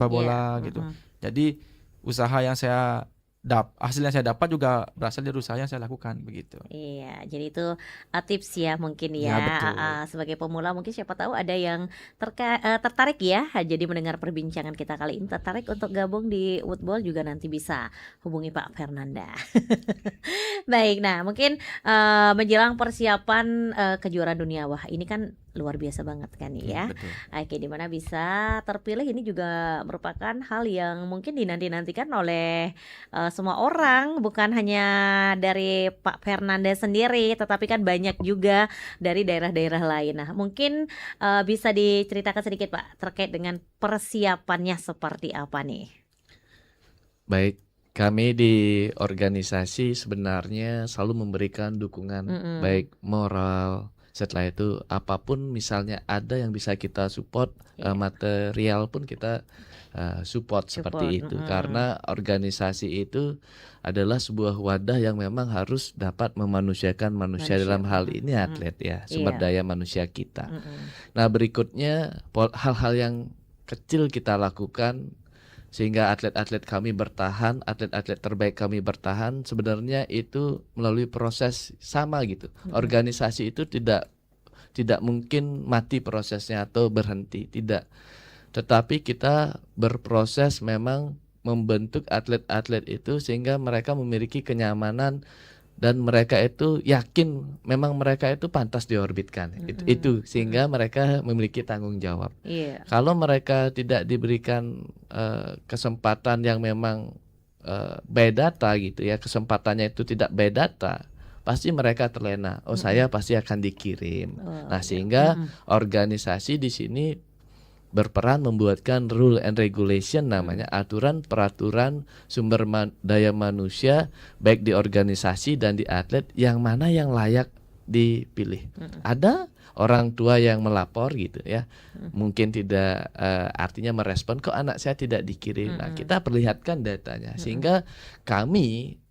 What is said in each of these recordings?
sepak Iya, bola gitu. mhm. Jadi usaha yang hasil yang saya dapat juga berasal dari usaha yang saya lakukan begitu. Iya, jadi itu tips ya mungkin ya, Ya betul. sebagai pemula mungkin siapa tahu ada yang tertarik ya, jadi mendengar perbincangan kita kali ini tertarik untuk gabung di Woodball juga nanti bisa hubungi Pak Fernanda. Baik, nah mungkin, menjelang persiapan, kejuaraan dunia, wah ini kan luar biasa banget kan Iya ya. betul. Oke, di mana bisa terpilih ini juga merupakan hal yang mungkin dinanti-nantikan oleh, semua orang, bukan hanya dari Pak Fernandes sendiri, tetapi kan banyak juga dari daerah-daerah lain. Nah, mungkin, bisa diceritakan sedikit Pak, terkait dengan persiapannya seperti apa nih? Baik, kami di organisasi sebenarnya selalu memberikan dukungan Mhm, baik moral, setelah itu apapun misalnya ada yang bisa kita support, iya, material pun kita support support, seperti itu. mhm, Karena organisasi itu adalah sebuah wadah yang memang harus dapat memanusiakan manusia, manusia, dalam hal ini mhm, atlet ya, sumber iya, daya manusia kita. mhm, Nah berikutnya hal-hal yang kecil kita lakukan sehingga atlet-atlet kami bertahan, atlet-atlet terbaik kami bertahan, sebenarnya itu melalui proses sama gitu. mhm, Organisasi itu tidak mungkin mati prosesnya atau berhenti, tidak. Tetapi kita berproses memang membentuk atlet-atlet itu sehingga mereka memiliki kenyamanan dan mereka itu yakin memang mereka itu pantas diorbitkan. Itu mhm, mhm, sehingga mereka memiliki tanggung jawab. iya, Kalau mereka tidak diberikan kesempatan yang memang by data gitu ya, kesempatannya itu tidak by data, pasti mereka terlena. Oh, mhm, saya pasti akan dikirim. oh Nah, ya, sehingga mhm, organisasi di sini berperan membuatkan rule and regulation, mhm, namanya aturan peraturan sumber daya manusia baik di organisasi dan di atlet yang mana yang layak dipilih. mhm, Ada orang tua yang melapor gitu ya, mhm, mungkin tidak artinya merespon kok anak saya tidak dikirim. Nah, mhm, kita perlihatkan datanya mhm, sehingga kami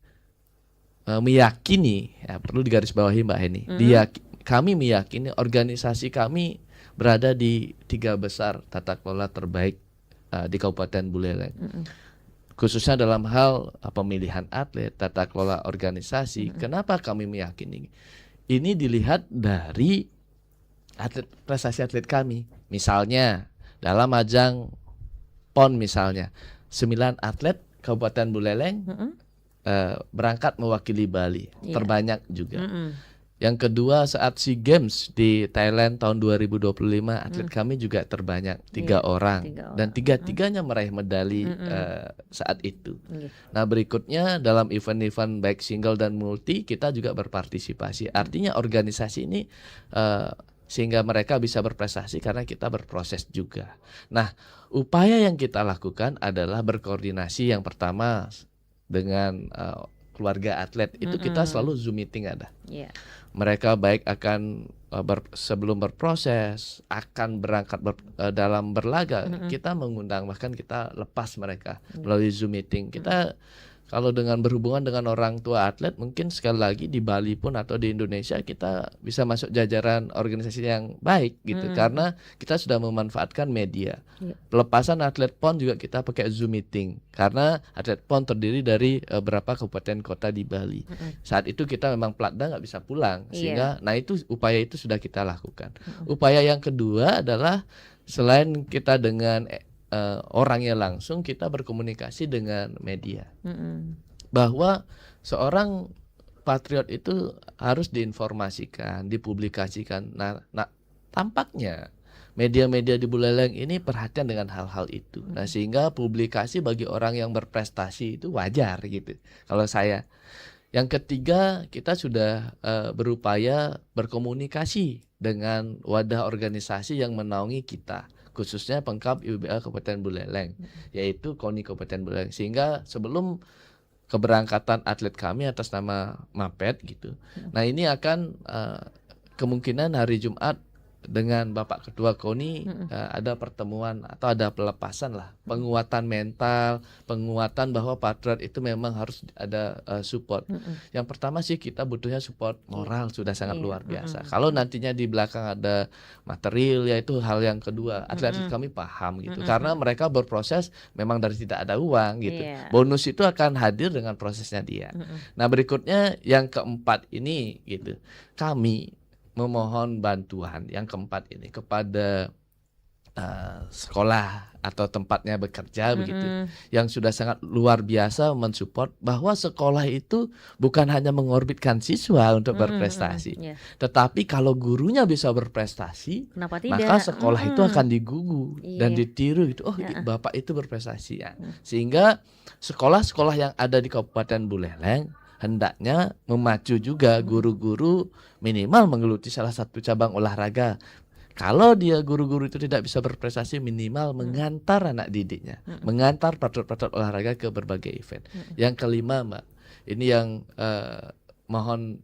meyakini, ya perlu digarisbawahi Mbak Heni, mhm, kami meyakini organisasi kami berada di 3 besar tata kelola terbaik di Kabupaten Buleleng. mhm, Khususnya dalam hal pemilihan atlet, tata kelola organisasi. mhm, Kenapa kami meyakini? Ini dilihat dari prestasi atlet kami. Misalnya dalam ajang PON misalnya, 9 atlet Kabupaten Buleleng mhm, berangkat mewakili Bali, iya, terbanyak juga. mhm, Yang kedua saat SEA Games di Thailand tahun 2025 atlet mhm, kami juga terbanyak, iya, 3 orang, 3 dan orang, mhm, tiga-tiganya meraih medali mhm, saat itu. iya, Nah berikutnya dalam event-event baik single dan multi kita juga berpartisipasi. mhm, Artinya organisasi ini eh, sehingga mereka bisa berprestasi karena kita berproses juga. Nah upaya yang kita lakukan adalah berkoordinasi yang pertama dengan keluarga atlet. Itu kita mhm, selalu Zoom meeting ada. iya, Mereka baik akan sebelum berproses, akan berangkat dalam berlaga, mhm, kita mengundang, bahkan kita lepas mereka iya, melalui Zoom meeting. mhm, Kita kalau dengan berhubungan dengan orang tua atlet, mungkin sekali lagi di Bali pun atau di Indonesia kita bisa masuk jajaran organisasi yang baik gitu, mhm, mhm, karena kita sudah memanfaatkan media. iya, Pelepasan atlet PON juga kita pakai Zoom meeting karena atlet PON terdiri dari beberapa kabupaten kota di Bali. mhm, Saat itu kita memang platda nggak bisa pulang, iya, sehingga nah itu upaya itu sudah kita lakukan. mhm, Upaya yang kedua adalah selain kita dengan orangnya langsung, kita berkomunikasi dengan media mhm, bahwa seorang patriot itu harus diinformasikan, dipublikasikan. Nah, tampaknya media-media di Buleleng ini perhatian dengan hal-hal itu. Nah, mhm, sehingga publikasi bagi orang yang berprestasi itu wajar gitu. Kalau saya, yang ketiga kita sudah berupaya berkomunikasi dengan wadah organisasi yang menaungi kita, khususnya Pengkap IWBA Kabupaten Buleleng, mhm, yaitu KONI Kabupaten Buleleng. Sehingga sebelum keberangkatan atlet kami atas nama Mapet gitu. mhm, Nah ini akan kemungkinan hari Jumat dengan Bapak Ketua KONI ada pertemuan atau ada pelepasan lah, penguatan mental, penguatan bahwa patriot itu memang harus ada support. Yang pertama sih kita butuhnya support moral sudah sangat Iya, luar biasa. Kalau nantinya di belakang ada material ya itu hal yang kedua. Atlet-atlet kami paham gitu karena mereka berproses memang dari tidak ada uang gitu. Iya. Bonus itu akan hadir dengan prosesnya dia. Nah, berikutnya yang keempat ini gitu. Kami memohon bantuan yang keempat ini kepada sekolah atau tempatnya bekerja begitu yang sudah sangat luar biasa mensupport bahwa sekolah itu bukan hanya mengorbitkan siswa untuk berprestasi, Iya. tetapi kalau gurunya bisa berprestasi Kenapa maka tidak? sekolah itu akan digugu dan Iya. ditiru gitu. Oh, Bapak itu berprestasi ya. Sehingga sekolah-sekolah yang ada di Kabupaten Buleleng hendaknya memacu juga guru-guru minimal menggeluti salah satu cabang olahraga. Kalau dia guru-guru itu tidak bisa berprestasi minimal mengantar anak didiknya, mengantar patriot-patriot olahraga ke berbagai event. Yang kelima, Mbak, ini yang mohon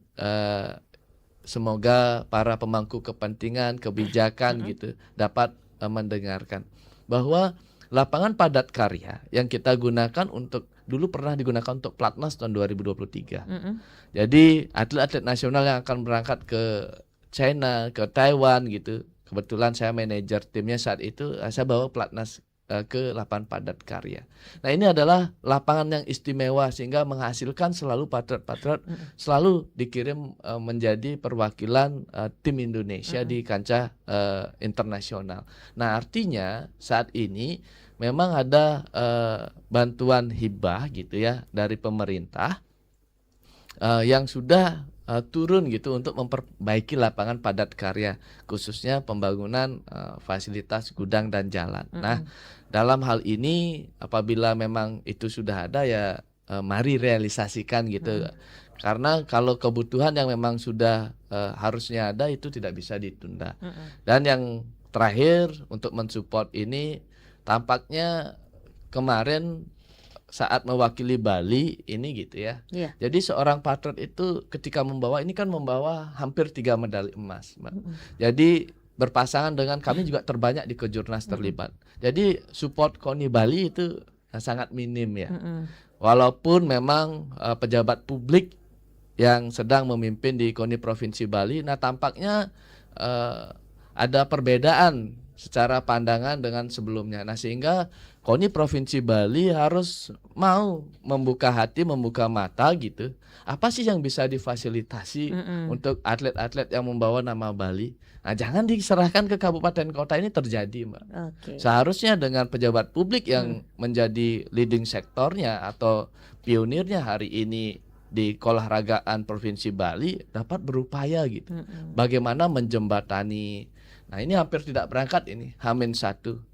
semoga para pemangku kepentingan, kebijakan gitu dapat mendengarkan bahwa lapangan padat karya yang kita gunakan untuk dulu pernah digunakan untuk Platnas tahun 2023. Jadi atlet-atlet nasional yang akan berangkat ke China, ke Taiwan gitu. Kebetulan saya manajer timnya saat itu, saya bawa Platnas ke lapangan padat karya. Nah, ini adalah lapangan yang istimewa sehingga menghasilkan selalu patriot-patriot selalu dikirim menjadi perwakilan tim Indonesia di kancah internasional. Nah, artinya saat ini memang ada bantuan hibah gitu ya dari pemerintah yang sudah turun gitu untuk memperbaiki lapangan padat karya khususnya pembangunan fasilitas gudang dan jalan. Nah, dalam hal ini apabila memang itu sudah ada ya mari realisasikan gitu. Karena kalau kebutuhan yang memang sudah harusnya ada itu tidak bisa ditunda. Dan yang terakhir untuk mensupport ini tampaknya kemarin saat mewakili Bali ini gitu ya. Iya. Jadi seorang patriot itu ketika membawa ini kan membawa hampir 3 medali emas, Mbak. Jadi berpasangan dengan kami juga terbanyak di Kejurnas terlibat. Jadi support KONI Bali itu sangat minim ya. Walaupun memang pejabat publik yang sedang memimpin di KONI Provinsi Bali, nah tampaknya ada perbedaan secara pandangan dengan sebelumnya. Nah, sehingga KONI Provinsi Bali harus mau membuka hati, membuka mata gitu. Apa sih yang bisa difasilitasi untuk atlet-atlet yang membawa nama Bali? Nah, jangan diserahkan ke kabupaten kota ini terjadi, Mbak. Oke. Seharusnya dengan pejabat publik yang menjadi leading sektornya atau pionirnya hari ini di keolahragaan Provinsi Bali dapat berupaya gitu. Bagaimana menjembatani. Nah, ini hampir tidak berangkat ini, H-1.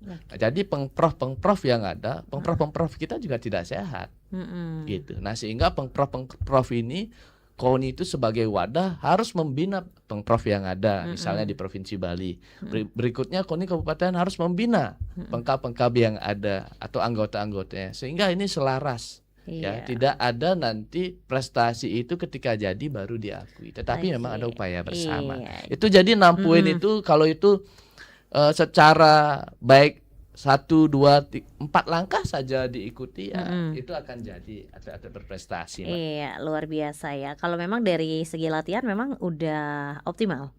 Nah, jadi pengprov yang ada, pengprov kita juga tidak sehat. Gitu. Nah, sehingga pengprov ini KONI itu sebagai wadah harus membina pengprov yang ada, misalnya di Provinsi Bali. Berikutnya KONI kabupaten harus membina pengkap-pengkap yang ada atau anggota-anggotanya sehingga ini selaras. Ya, tidak ada nanti prestasi itu ketika jadi baru diakui, tetapi memang ada upaya bersama. Itu jadi 6 poin itu kalau itu secara baik 1, 2, 4 langkah saja diikuti ya itu akan jadi atlet berprestasi, Mbak. Iya, luar biasa ya. Kalau memang dari segi latihan memang udah optimal.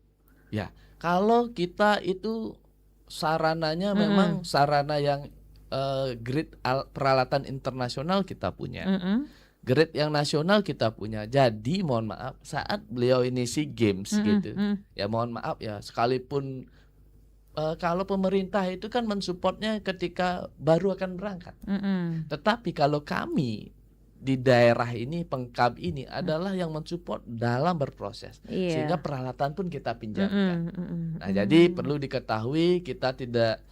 Ya, kalau kita itu sarananya memang sarana yang grade peralatan internasional kita punya. Grade yang nasional kita punya. Jadi mohon maaf saat beliau ini SEA Games gitu. Ya mohon maaf ya sekalipun kalau pemerintah itu kan mensupportnya ketika baru akan berangkat. Tetapi kalau kami di daerah ini pengkab ini adalah yang mensupport dalam berproses. Sehingga peralatan pun kita pinjamkan. Nah, jadi perlu diketahui kita tidak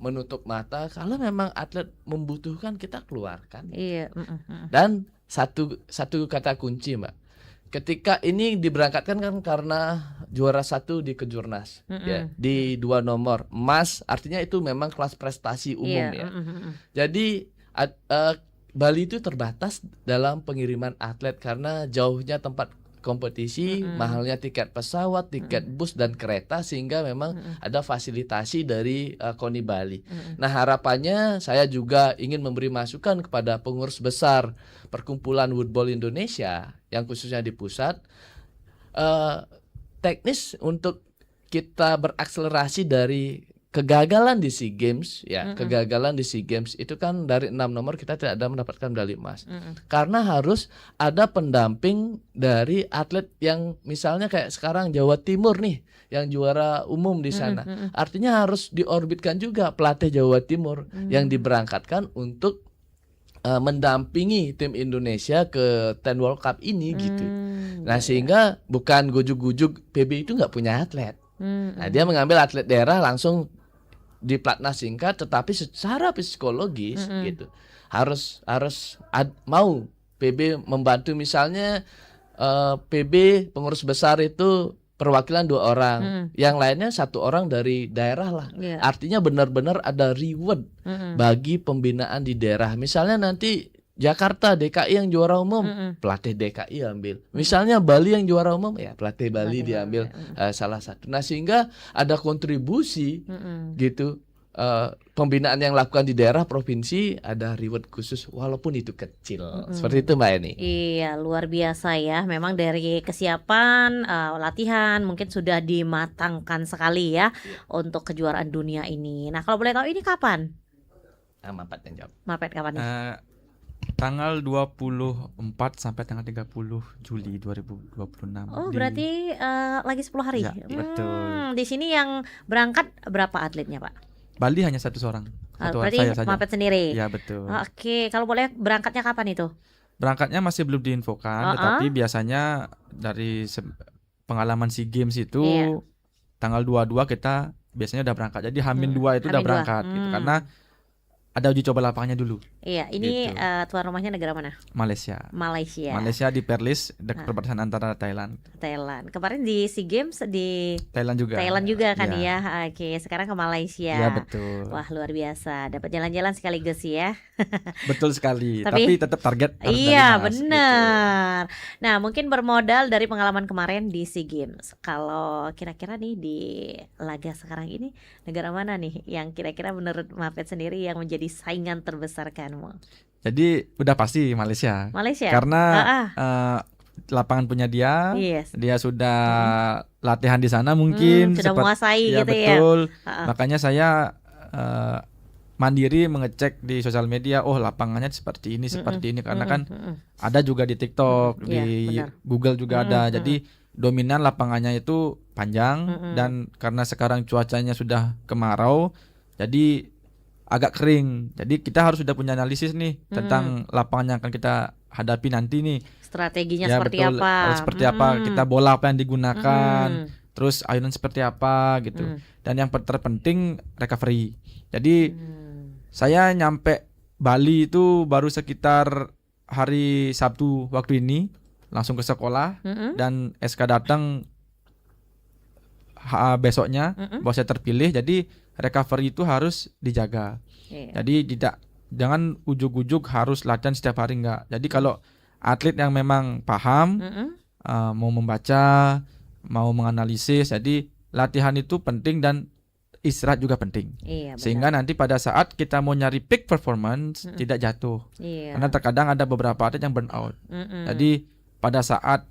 menutup mata kalau memang atlet membutuhkan kita keluarkan. Iya. Dan satu kata kunci, Mbak. Ketika ini diberangkatkan kan karena juara 1 di Kejurnas ya, di 2 nomor emas, artinya itu memang kelas prestasi umum ya. Jadi Bali itu terbatas dalam pengiriman atlet karena jauhnya tempat kompetisi, mahalnya tiket pesawat, tiket bus dan kereta, sehingga memang ada fasilitasi dari KONI Bali. Nah, harapannya saya juga ingin memberi masukan kepada pengurus besar Perkumpulan Woodball Indonesia yang khususnya di pusat, teknis untuk kita berakselerasi dari kegagalan di SEA Games ya. Kegagalan di SEA Games itu kan dari 6 nomor kita tidak ada mendapatkan medali emas. Karena harus ada pendamping dari atlet yang misalnya kayak sekarang Jawa Timur nih yang juara umum di sana. Artinya harus diorbitkan juga pelatih Jawa Timur yang diberangkatkan untuk mendampingi tim Indonesia ke 10 World Cup ini gitu. Nah, sehingga bukan gujuk-gujuk PB itu nggak punya atlet. Nah, dia mengambil atlet daerah langsung di platnas singkat, tetapi secara psikologis gitu mau PB membantu. Misalnya PB pengurus besar itu perwakilan 2 orang, yang lainnya 1 orang dari daerah lah. Artinya benar-benar ada reward bagi pembinaan di daerah. Misalnya nanti Jakarta DKI yang juara umum, pelatih DKI ambil. Misalnya Bali yang juara umum, ya pelatih Bali diambil salah satu. Nah, sehingga ada kontribusi gitu. Pembinaan yang lakukan di daerah provinsi ada reward khusus walaupun itu kecil. Seperti itu Mbak Eni. Iya, luar biasa ya. Memang dari kesiapan latihan mungkin sudah dimatangkan sekali ya untuk kejuaraan dunia ini. Nah, kalau boleh tahu ini kapan? Mapet yang jawab. Mapet kapan nih? Tanggal 24 sampai tanggal 30 Juli 2026. Oh, berarti lagi 10 hari. Ya, betul. Di sini yang berangkat berapa atletnya, Pak? Bali hanya 1 orang. Berarti saya saja. Mapet sendiri. Ya, betul. Oke, kalau boleh berangkatnya kapan itu? Berangkatnya masih belum diinfokan, tetapi biasanya dari pengalaman SEA Games itu tanggal 22 kita biasanya udah berangkat. Jadi H-2 itu udah berangkat gitu. Karena ada uji coba lapangannya dulu. Iya, ini Gitu. tuan rumahnya negara mana? Malaysia. Malaysia di Perlis, dekat perbatasan antara Thailand. Kemarin di SEA Games di Thailand juga kan ya. Oke, sekarang ke Malaysia. Ya, betul. Wah, luar biasa. Dapat jalan-jalan sekaligus ya. Betul sekali. Tapi tetap target harus iya, medali emas, benar. Nah, mungkin bermodal dari pengalaman kemarin di SEA Games. Kalau kira-kira nih di laga sekarang ini negara mana nih yang kira-kira menurut Mapet sendiri yang menjadi saingan terbesar kamu? Jadi udah pasti Malaysia. Karena lapangan punya dia, dia sudah latihan di sana mungkin sudah menguasai ya, gitu betul. ya. Makanya saya mandiri mengecek di sosial media, oh lapangannya seperti ini karena kan ada juga di TikTok, di Google juga ada. Jadi dominan lapangannya itu panjang dan karena sekarang cuacanya sudah kemarau, jadi agak kering. Jadi kita harus sudah punya analisis nih tentang lapangan yang akan kita hadapi nanti nih. Strateginya Ya, seperti betul. apa? Seperti apa, kita bola apa yang digunakan, terus ayunan seperti apa gitu. Dan yang terpenting recovery. Jadi saya nyampe Bali itu baru sekitar hari Sabtu waktu ini, langsung ke sekolah dan SK datang besoknya bahwa saya terpilih. Jadi recovery itu harus dijaga. Jadi jangan ujuk-ujuk harus latihan setiap hari, enggak. Jadi kalau atlet yang memang paham, mau membaca, mau menganalisis, jadi latihan itu penting dan istirahat juga penting. Sehingga nanti pada saat kita mau nyari peak performance tidak jatuh. Karena terkadang ada beberapa atlet yang burn out. Jadi pada saat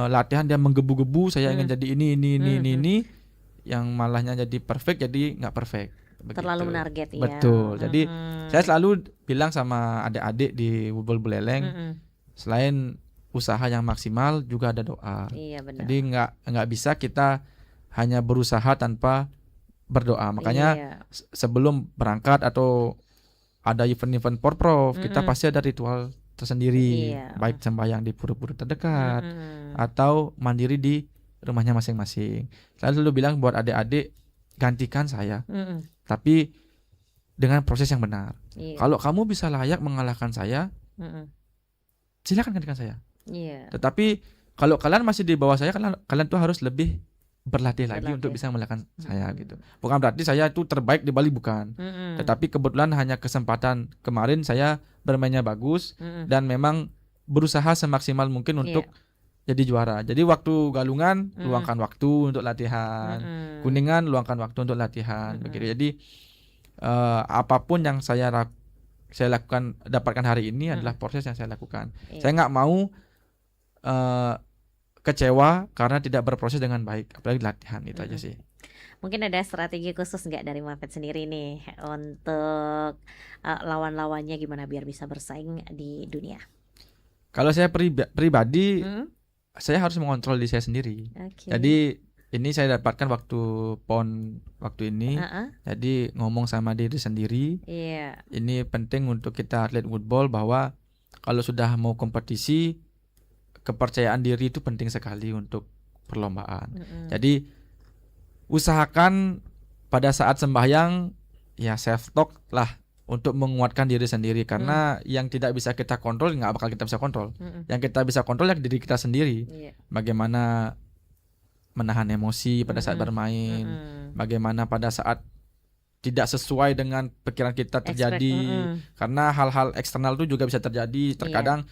latihan dia menggebu-gebu, saya ingin jadi ini, yang malahnya jadi perfect jadi nggak perfect. Begitu. Terlalu menarget ya. Betul. Jadi saya selalu bilang sama adik-adik di Woodball Buleleng, selain usaha yang maksimal juga ada doa. Iya, benar. Jadi nggak bisa kita hanya berusaha tanpa berdoa. Makanya sebelum berangkat atau ada event-event porprov, kita pasti ada ritual tersendiri, baik sembahyang di pura-pura terdekat atau mandiri di rumahnya masing-masing. Saya selalu bilang buat adik-adik, gantikan saya, tapi dengan proses yang benar. Kalau kamu bisa layak mengalahkan saya, silakan gantikan saya. Tetapi kalau kalian masih di bawah saya, kalian tuh harus lebih berlatih lagi untuk bisa mengalahkan saya gitu. Bukan berarti saya itu terbaik di Bali, bukan. Tetapi kebetulan hanya kesempatan kemarin saya bermainnya bagus dan memang berusaha semaksimal mungkin untuk jadi juara. Jadi waktu Galungan luangkan waktu untuk latihan, Kuningan luangkan waktu untuk latihan, begitu. Jadi apapun yang saya lakukan, dapatkan hari ini adalah proses yang saya lakukan. Saya nggak mau kecewa karena tidak berproses dengan baik, apalagi latihan, itu aja sih. Mungkin ada strategi khusus nggak dari Mapet sendiri nih untuk lawan-lawannya gimana biar bisa bersaing di dunia? Kalau saya pribadi, saya harus mengontrol diri saya sendiri. Jadi ini saya dapatkan waktu PON waktu ini. Jadi ngomong sama diri sendiri. Ini penting untuk kita atlet woodball, bahwa kalau sudah mau kompetisi, kepercayaan diri itu penting sekali untuk perlombaan. Jadi usahakan pada saat sembahyang ya self talk lah, untuk menguatkan diri sendiri, karena yang tidak bisa kita kontrol nggak bakal kita bisa kontrol. Yang kita bisa kontrol ya diri kita sendiri. Bagaimana menahan emosi pada saat bermain, bagaimana pada saat tidak sesuai dengan pikiran kita terjadi, karena hal-hal eksternal itu juga bisa terjadi. Terkadang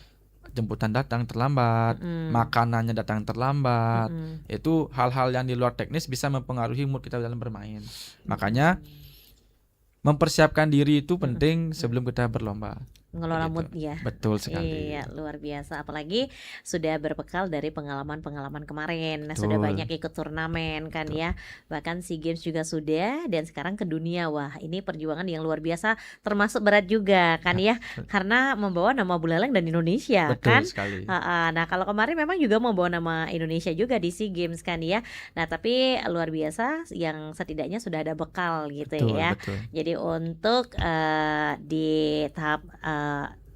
jemputan datang terlambat, makanannya datang terlambat. Itu hal-hal yang di luar teknis bisa mempengaruhi mood kita dalam bermain. Makanya mempersiapkan diri itu penting sebelum kita berlomba. Mengelola mood ya. Betul sekali. Iya, luar biasa. Apalagi sudah berbekal dari pengalaman-pengalaman kemarin. Nah, sudah banyak ikut turnamen kan ya. Bahkan SEA Games juga sudah, dan sekarang ke dunia. Wah, ini perjuangan yang luar biasa, termasuk berat juga kan ya. Karena membawa nama Buleleng dan Indonesia. Betul kan. sekali. Nah, kalau kemarin memang juga membawa nama Indonesia juga di SEA Games kan ya. Nah, tapi luar biasa yang setidaknya sudah ada bekal gitu ya. Betul. Jadi untuk di tahap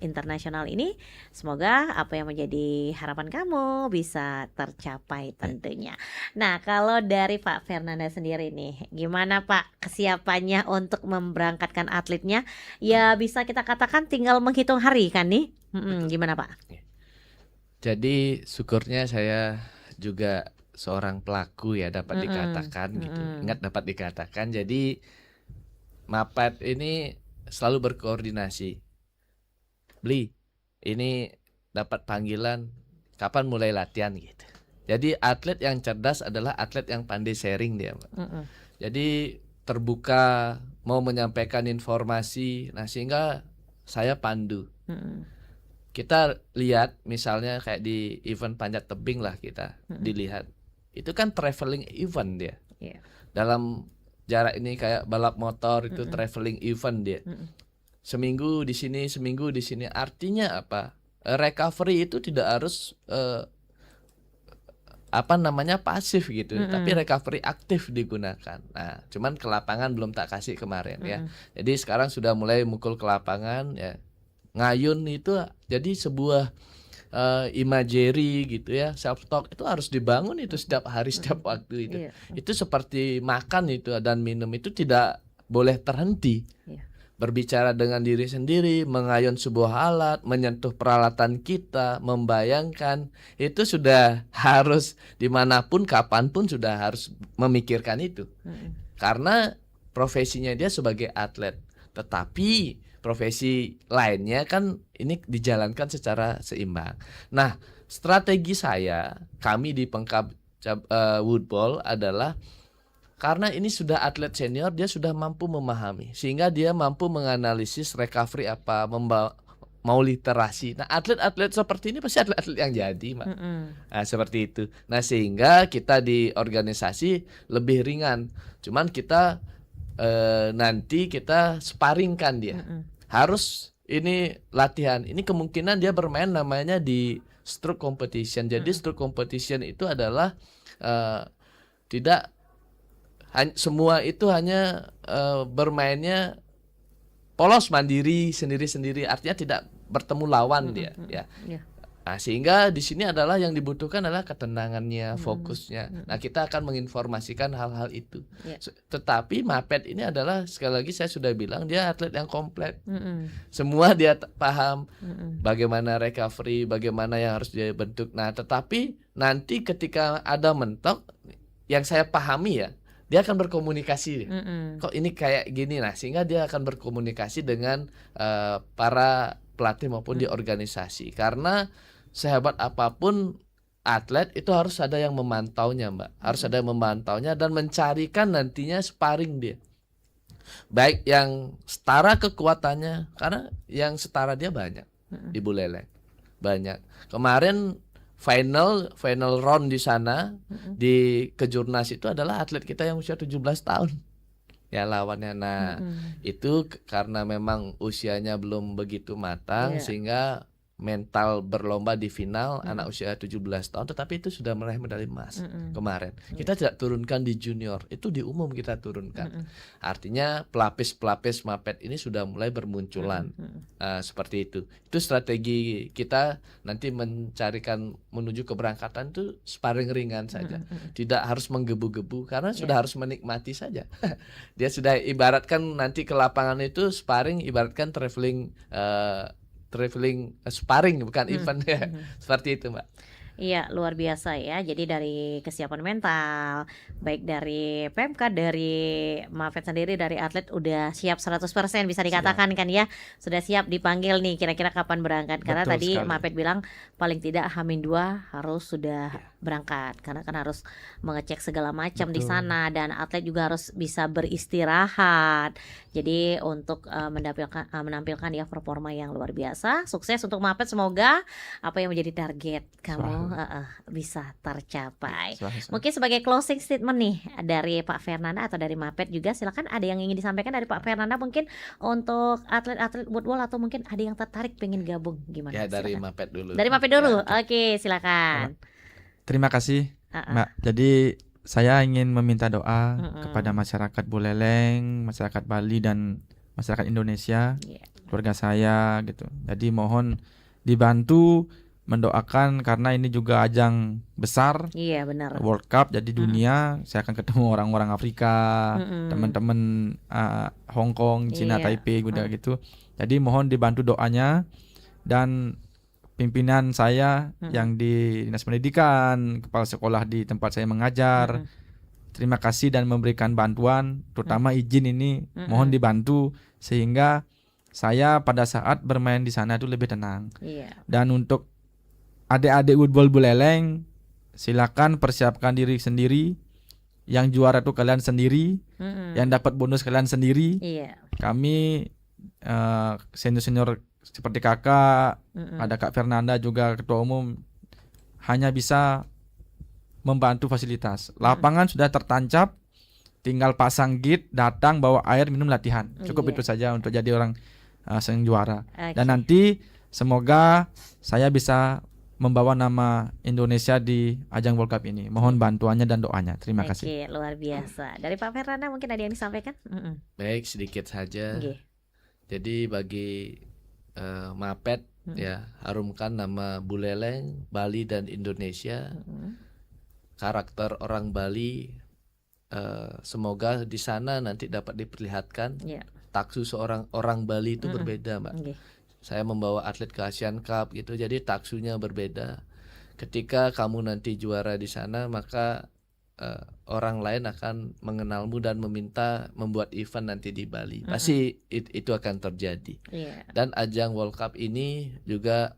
internasional ini, semoga apa yang menjadi harapan kamu bisa tercapai tentunya. Nah, kalau dari Pak Fernanda sendiri nih, gimana Pak kesiapannya untuk memberangkatkan atletnya? Ya bisa kita katakan tinggal menghitung hari kan nih. Gimana Pak? Jadi syukurnya saya juga seorang pelaku ya, dapat dikatakan gitu. Ingat, dapat dikatakan. Jadi Mapet ini selalu berkoordinasi. Bli, ini dapat panggilan kapan mulai latihan gitu. Jadi atlet yang cerdas adalah atlet yang pandai sharing dia, Mbak. Jadi terbuka, mau menyampaikan informasi. Nah, sehingga saya pandu. Kita lihat misalnya kayak di event panjat tebing lah, kita dilihat. Itu kan traveling event dia. Dalam jarak ini kayak balap motor, itu traveling event dia. Seminggu di sini, seminggu di sini. Artinya apa? Recovery itu tidak harus pasif gitu, tapi recovery aktif digunakan. Nah, cuman ke lapangan belum tak kasih kemarin ya. Jadi sekarang sudah mulai mukul ke lapangan ya. Ngayun itu jadi sebuah imagery gitu ya, self talk itu harus dibangun itu setiap hari, setiap waktu itu. Itu seperti makan itu dan minum itu tidak boleh terhenti. Berbicara dengan diri sendiri, mengayun sebuah alat, menyentuh peralatan kita, membayangkan, itu sudah harus dimanapun, kapanpun sudah harus memikirkan itu. Karena profesinya dia sebagai atlet, tetapi profesi lainnya kan ini dijalankan secara seimbang. Nah, strategi kami di Pengkap Woodball adalah, karena ini sudah atlet senior, dia sudah mampu memahami, sehingga dia mampu menganalisis recovery apa, mau literasi. Nah, atlet-atlet seperti ini pasti atlet-atlet yang jadi, Mbak. Nah, seperti itu. Nah, sehingga kita di organisasi lebih ringan. Cuman kita nanti kita sparingkan dia. Harus ini latihan. Ini kemungkinan dia bermain namanya di stroke competition. Jadi stroke competition itu adalah tidak semua itu hanya bermainnya polos mandiri sendiri-sendiri, artinya tidak bertemu lawan dia ya. Nah, sehingga di sini adalah yang dibutuhkan adalah ketenangannya, fokusnya. Nah, kita akan menginformasikan hal-hal itu. Tetapi Mapet ini adalah, sekali lagi saya sudah bilang, dia atlet yang komplit. Semua dia paham bagaimana recovery, bagaimana yang harus dia bentuk. Nah, tetapi nanti ketika ada mentok, yang saya pahami ya, dia akan berkomunikasi. Kok ini kayak gini, nah sehingga dia akan berkomunikasi dengan para pelatih maupun di organisasi. Karena sehebat apapun atlet itu harus ada yang memantaunya, Mbak. Harus ada yang memantaunya dan mencarikan nantinya sparring dia. Baik yang setara kekuatannya, karena yang setara dia banyak di Buleleng. Banyak. Kemarin final round di sana di Kejurnas itu adalah atlet kita yang usia 17 tahun. Ya lawannya. Nah, itu karena memang usianya belum begitu matang sehingga mental berlomba di final anak usia 17 tahun, tetapi itu sudah meraih medali emas kemarin. Kita tidak turunkan di junior, itu di umum kita turunkan. Artinya pelapis-pelapis Mapet ini sudah mulai bermunculan. Seperti itu. Itu strategi kita nanti mencarikan menuju keberangkatan itu sparring ringan saja. Tidak harus menggebu-gebu karena sudah harus menikmati saja. Dia sudah ibaratkan nanti ke lapangan itu sparring ibaratkan traveling sparring bukan event ya. Seperti itu, Mbak. Iya, luar biasa ya. Jadi dari kesiapan mental, baik dari PMK, dari Mafet sendiri, dari atlet udah siap 100% bisa dikatakan kan ya. Sudah siap dipanggil nih kira-kira kapan berangkat. Karena Betul tadi sekali. Mafet bilang paling tidak H-2 harus sudah berangkat. Karena kan harus mengecek segala macam di Betul. sana dan atlet juga harus bisa beristirahat. Jadi untuk menampilkan ya performa yang luar biasa. Sukses untuk Mafet, semoga apa yang menjadi target kamu bisa tercapai. Silahkan. Mungkin sebagai closing statement nih dari Pak Fernanda atau dari Mapet juga, silakan ada yang ingin disampaikan dari Pak Fernanda mungkin untuk atlet-atlet woodball atau mungkin ada yang tertarik pengen gabung gimana? Ya dari Silakan. Mapet dulu. Dari Mapet dulu. Ya. Oke, silakan. Terima kasih, Mbak. Jadi saya ingin meminta doa kepada masyarakat Buleleng, masyarakat Bali dan masyarakat Indonesia, keluarga saya gitu. Jadi mohon dibantu mendoakan karena ini juga ajang besar. Iya, benar. World Cup jadi dunia, saya akan ketemu orang-orang Afrika, teman-teman Hong Kong, Cina, Taipei gitu. Jadi mohon dibantu doanya dan pimpinan saya yang di Dinas Pendidikan, kepala sekolah di tempat saya mengajar. Terima kasih dan memberikan bantuan, terutama izin ini mohon dibantu sehingga saya pada saat bermain di sana itu lebih tenang. Dan untuk adik-adik woodball Buleleng, silakan persiapkan diri sendiri. Yang juara tuh kalian sendiri, yang dapat bonus kalian sendiri. Kami senior-senior seperti kakak, ada Kak Fernanda juga ketua umum, hanya bisa membantu fasilitas. Lapangan sudah tertancap, tinggal pasang gate, datang bawa air, minum, latihan. Cukup itu saja untuk jadi orang seng juara. Dan nanti semoga saya bisa membawa nama Indonesia di ajang World Cup ini. Mohon bantuannya dan doanya. Terima kasih. Oke, luar biasa. Dari Pak Fernanda mungkin ada yang disampaikan? Baik, sedikit saja. Jadi bagi Mapet ya, harumkan nama Buleleng, Bali dan Indonesia. Karakter orang Bali semoga di sana nanti dapat diperlihatkan. Taksu seorang orang Bali itu berbeda, Mbak. Saya membawa atlet ke Asian Cup gitu, jadi taksunya berbeda. Ketika kamu nanti juara di sana, maka orang lain akan mengenalmu dan meminta membuat event nanti di Bali. Pasti itu akan terjadi. Dan ajang World Cup ini juga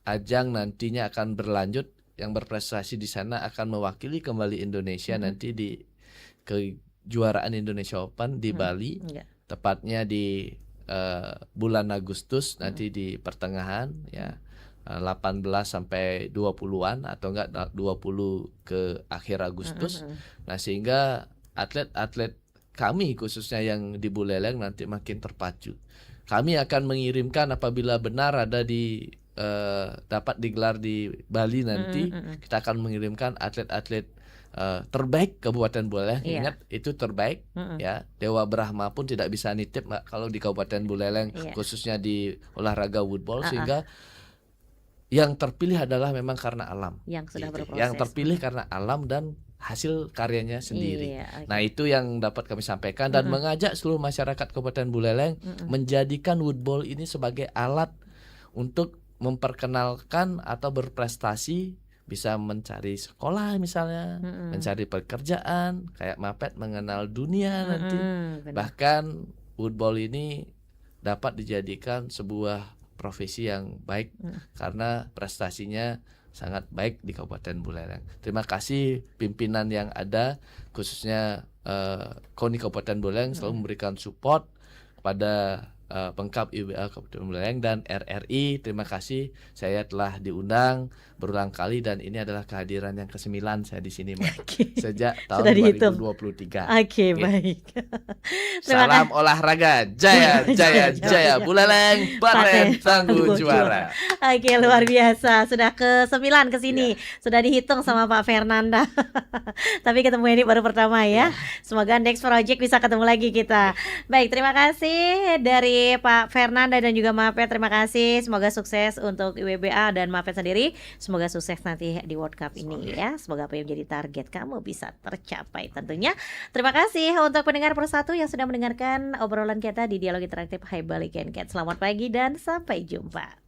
ajang nantinya akan berlanjut, yang berprestasi di sana akan mewakili kembali Indonesia nanti di kejuaraan Indonesia Open di Bali. Tepatnya di bulan Agustus nanti di pertengahan ya, 18 sampai 20-an atau enggak 20 ke akhir Agustus. Nah, sehingga atlet-atlet kami khususnya yang di Buleleng nanti makin terpacu. Kami akan mengirimkan apabila benar ada di dapat digelar di Bali nanti, kita akan mengirimkan atlet-atlet terbaik Kabupaten Buleleng. Ingat itu terbaik ya. Dewa Brahma pun tidak bisa nitip, Mbak, kalau di Kabupaten Buleleng khususnya di olahraga woodball. Sehingga yang terpilih adalah memang karena alam. Yang sudah berproses. Yang terpilih karena alam dan hasil karyanya sendiri. Nah, itu yang dapat kami sampaikan dan mengajak seluruh masyarakat Kabupaten Buleleng menjadikan woodball ini sebagai alat untuk memperkenalkan atau berprestasi, bisa mencari sekolah misalnya, mencari pekerjaan, kayak Mapet mengenal dunia nanti. Bahkan woodball ini dapat dijadikan sebuah profesi yang baik karena prestasinya sangat baik di Kabupaten Buleleng. Terima kasih pimpinan yang ada, khususnya KONI Kabupaten Buleleng selalu memberikan support pada Pengkap IWA Kabupaten Buleleng dan RRI. Terima kasih, saya telah diundang berulang kali dan ini adalah kehadiran yang ke-9 saya di sini, Mbak. Sejak tahun 2023. Oke, baik. Salam olahraga, jaya jaya jaya Buleleng, Paten tangguh juara. Oke, luar biasa. Sudah ke-9 ke sini. Sudah dihitung sama Pak Fernanda. Tapi ketemu ini baru pertama ya. Semoga next project bisa ketemu lagi kita. Baik, terima kasih dari Pak Fernanda dan juga Mapet. Terima kasih. Semoga sukses untuk IWBA dan Mapet sendiri. Semoga sukses nanti di World Cup ini ya. Semoga apa yang menjadi target kamu bisa tercapai tentunya. Terima kasih untuk pendengar persatu yang sudah mendengarkan obrolan kita di Dialog Interaktif Hai Balik Cat. Selamat pagi dan sampai jumpa.